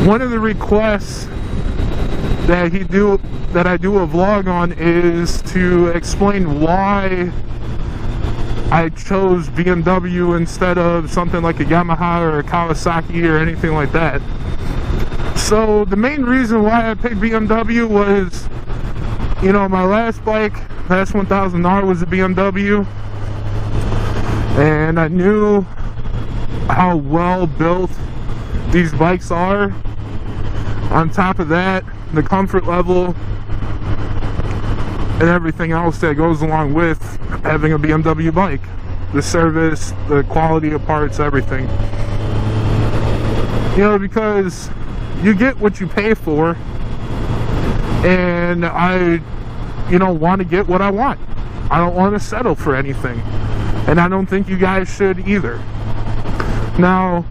one of the requests that I do a vlog on is to explain why I chose BMW instead of something like a Yamaha or a Kawasaki or anything like that. So the main reason why I picked BMW was, you know, my last bike, the S1000R, was a BMW, and I knew how well built these bikes are. On top of that, the comfort level and everything else that goes along with having a BMW bike. The service, the quality of parts, everything. You know, because you get what you pay for, and I, you know, want to get what I want. I don't want to settle for anything, and I don't think you guys should either. Now,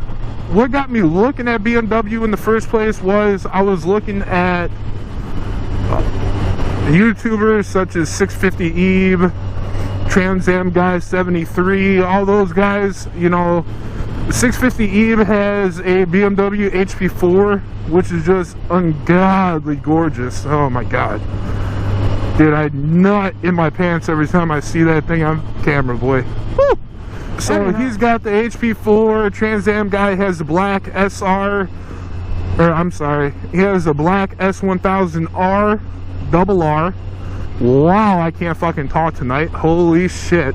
what got me looking at BMW in the first place was I was looking at YouTubers such as 650 Eve, Trans Am Guy 73, all those guys. You know, 650 Eve has a BMW HP4, which is just ungodly gorgeous. Oh my god, dude, I nut in my pants every time I see that thing on camera, boy. Woo! So he's got the HP4. Trans Am Guy has the black SR, or I'm sorry, he has a black S1000R, double R. Wow, I can't fucking talk tonight. Holy shit.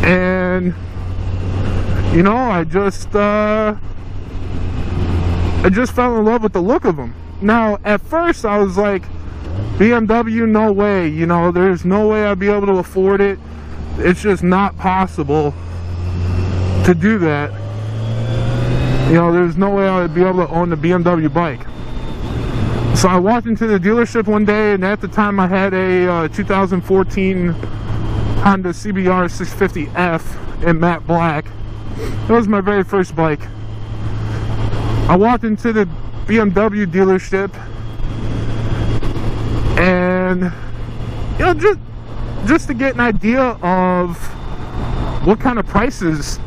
And you know, I just fell in love with the look of them. Now, at first I was like, BMW, no way, you know, there's no way I'd be able to afford it. It's just not possible to do that. You know, there's no way I'd be able to own a BMW bike. So I walked into the dealership one day, and at the time I had a 2014 Honda CBR 650F in matte black. It was my very first bike. I walked into the BMW dealership, and you know, just to get an idea of what kind of prices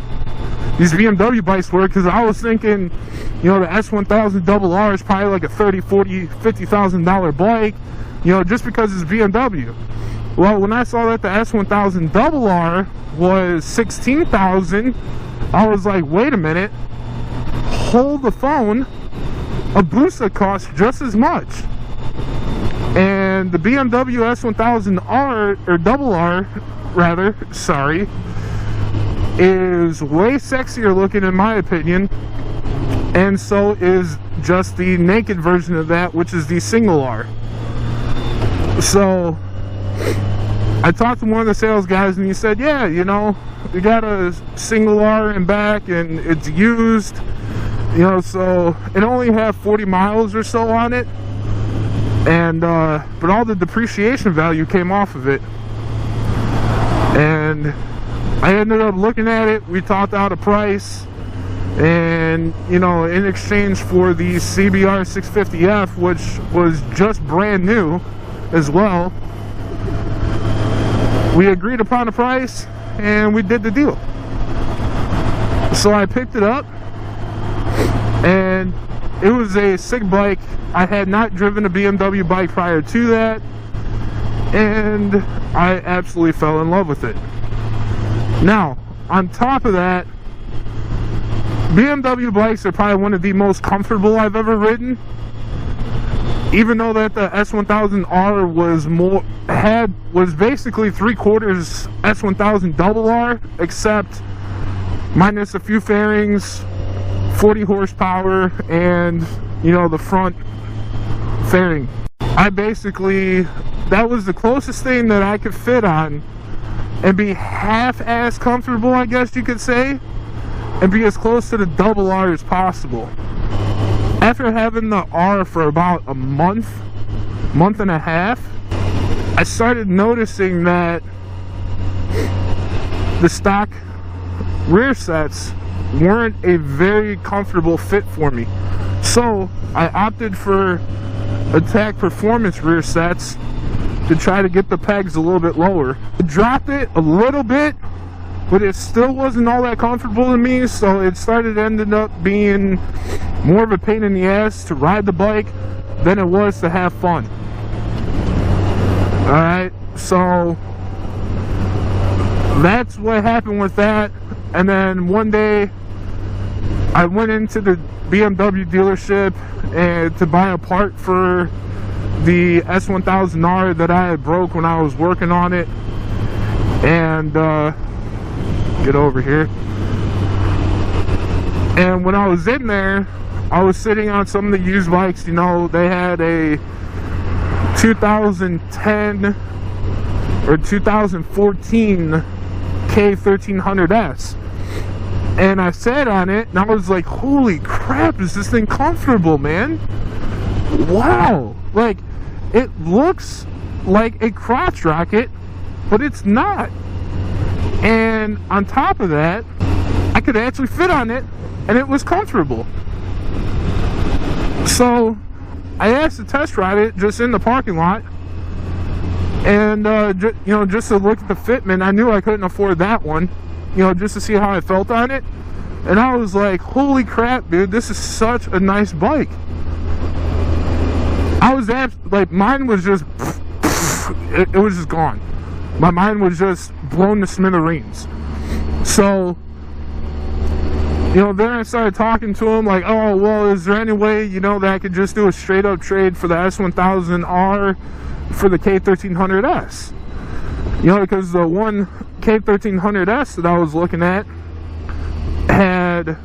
these BMW bikes were, because I was thinking, you know, the S1000 double R is probably like a $30,000, $40,000, $50,000 bike, you know, just because it's BMW. Well, when I saw that the S1000 double R was $16,000, I was like, wait a minute, hold the phone, a Busa costs just as much. And the BMW S1000R, or double R rather, sorry, is way sexier looking in my opinion, and so is just the naked version of that, which is the single R. So I talked to one of the sales guys, and he said, yeah, you know, we got a single R in back, and it's used, you know, so it only had 40 miles or so on it, and but all the depreciation value came off of it. And I ended up looking at it, we talked out a price, and you know, in exchange for the CBR 650F, which was just brand new as well, we agreed upon a price and we did the deal. So I picked it up, and it was a sick bike. I had not driven a BMW bike prior to that, and I absolutely fell in love with it. Now, on top of that, BMW bikes are probably one of the most comfortable I've ever ridden. Even though that the S1000R was basically 3/4 S1000 double R, except minus a few fairings, 40 horsepower, and you know, the front fairing. That was the closest thing that I could fit on and be half-ass comfortable, I guess you could say, and be as close to the double R as possible. After having the R for about a month and a half, I started noticing that the stock rear sets weren't a very comfortable fit for me. So I opted for Attack Performance rear sets to try to get the pegs a little bit lower. I dropped it a little bit, but it still wasn't all that comfortable to me, so it started ending up being more of a pain in the ass to ride the bike than it was to have fun. Alright, so that's what happened with that. And then one day I went into the BMW dealership and to buy a part for the S1000R that I had broke when I was working on it. And get over here. And when I was in there, I was sitting on some of the used bikes. You know, they had a 2010 or 2014 K1300S, and I sat on it and I was like, holy crap, is this thing comfortable, man? Wow, like, it looks like a crotch rocket, but it's not. And on top of that, I could actually fit on it and it was comfortable. So I asked to test ride it just in the parking lot, and you know, just to look at the fitment. I knew I couldn't afford that one, you know, just to see how I felt on it. And I was like, holy crap, dude, this is such a nice bike. I was like, mine was just it was just gone. My mind was just blown to smithereens. So, you know, then I started talking to him like, oh, well, is there any way, you know, that I could just do a straight up trade for the S1000R for the K1300S? You know, because the one K1300S that I was looking at had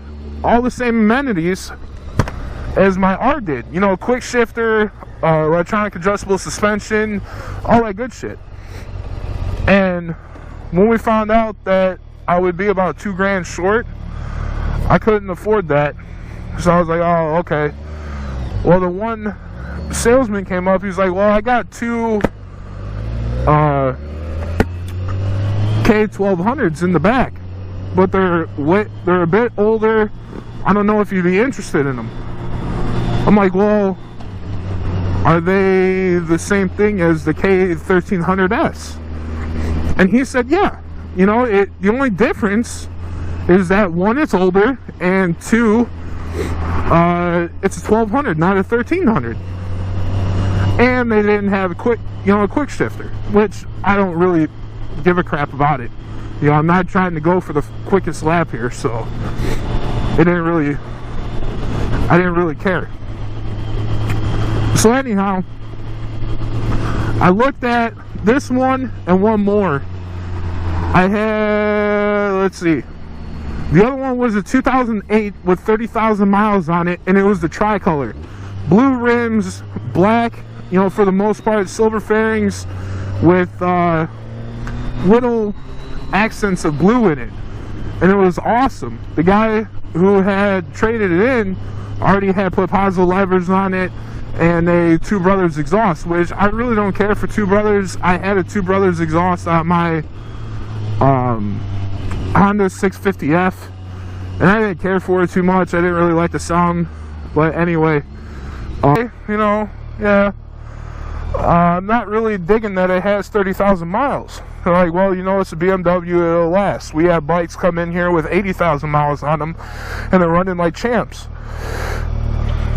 all the same amenities as my R did. You know, quick shifter, electronic adjustable suspension, all that good shit. And when we found out that I would be about $2,000 short, I couldn't afford that. So I was like, oh, okay. Well, the one salesman came up, he's like, well, I got two K1200s in the back, but they're a bit older. I don't know if you'd be interested in them. I'm like, well, are they the same thing as the K1300S? And he said, yeah. You know, the only difference is that one, it's older, and two, it's a 1200, not a 1300. And they didn't have a quick shifter, which I don't really give a crap about it. You know, I'm not trying to go for the quickest lap here, so I didn't really care. So anyhow, I looked at this one and one more. I had, let's see, the other one was a 2008 with 30,000 miles on it, and it was the tricolor. Blue rims, black, you know, for the most part, silver fairings with little accents of blue in it. And it was awesome. The guy who had traded it in already had put Pozzo levers on it and a Two Brothers exhaust, which I really don't care for Two Brothers. I had a Two Brothers exhaust on my Honda 650F, and I didn't care for it too much. I didn't really like the sound, but anyway, you know, yeah, I'm not really digging that it has 30,000 miles. They're like, well, you know, it's a BMW, it'll last. We have bikes come in here with 80,000 miles on them, and they're running like champs.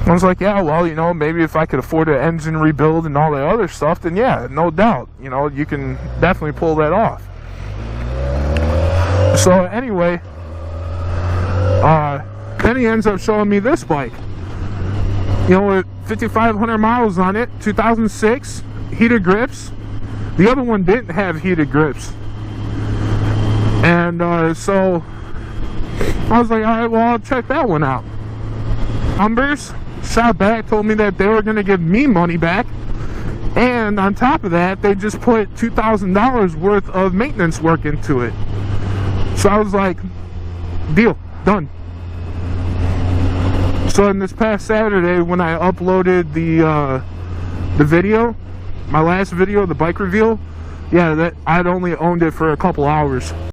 I was like, yeah, well, you know, maybe if I could afford an engine rebuild and all that other stuff, then yeah, no doubt, you know, you can definitely pull that off. So anyway, then he ends up showing me this bike, you know, with 5,500 miles on it, 2006, heated grips. The other one didn't have heated grips. And so I was like, all right, well, I'll check that one out. Numbers shot back, told me that they were going to give me money back, and on top of that, they just put $2,000 worth of maintenance work into it. So I was like, deal, done. So in this past Saturday, when I uploaded the video, my last video, the bike reveal, yeah, that I'd only owned it for a couple hours.